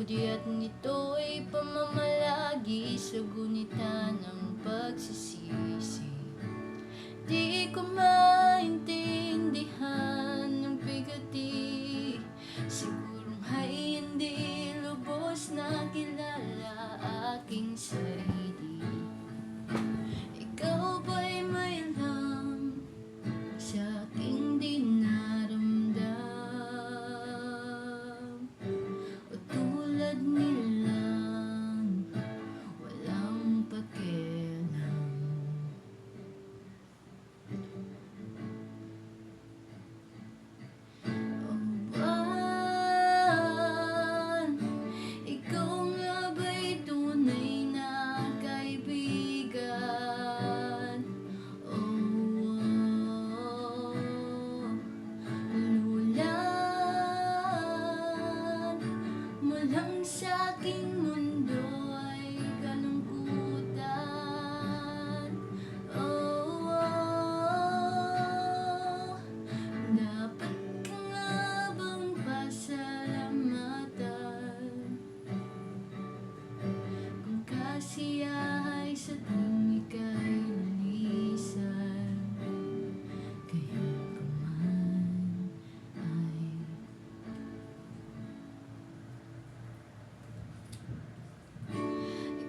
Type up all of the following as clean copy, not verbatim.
Hudyat nito'y pamamalagi sa gunita ng pagsisisi. Di ko maintindihan ng bigati, sigurong ay hindi lubos na kilala aking sarili. Ikaw ba'y may alam sa aking di naramdam? O tulad nilang walang pakialam? O buwan, ikaw nga ba'y tunay na kaibigan? O lulan mo lang sa'king mundo ay kalungkutan. Dapat ka nga bang pasalamatan kung kasiyahay sa tuwing ika'y nalisan? Kaya paman ay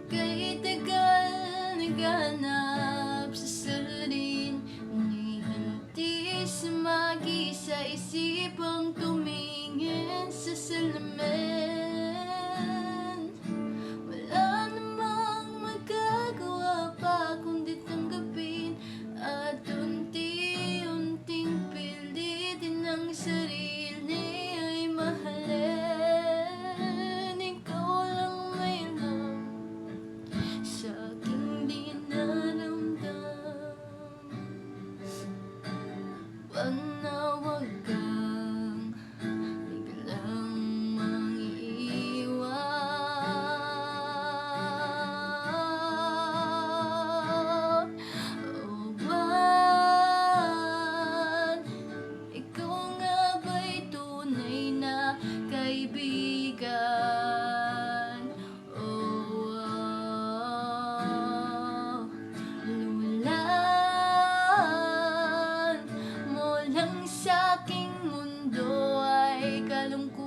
ika'y tagal naghanap sa salarin, ngunit hindi sumagi sa isipang tumingin sa salamin. Wala namang magagawa pa kundi tanggapin at unti-unting pilitin ang sarili ay mahalin. Ikaw lang may alam sa aking di naramdam. Wag na wag kang biglang mangiiwan. O buwan, ikaw nga ba'y tunay na kaibigan? O lulan mo lang sa'king mundo ay kalungkutan.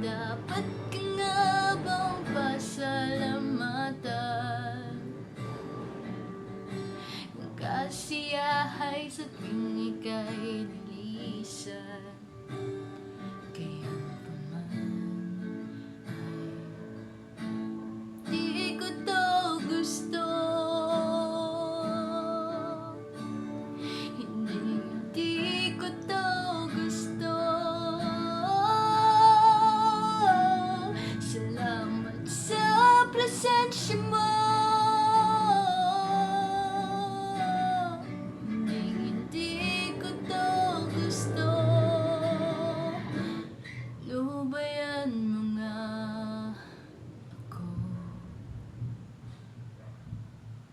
Dapat ka nga bang pasalamatan kung kasiyahay sa tuwing ika'y lilisan? Kaya paman ay di ko to gusto. Hindi ko to gusto. Salamat sa presensya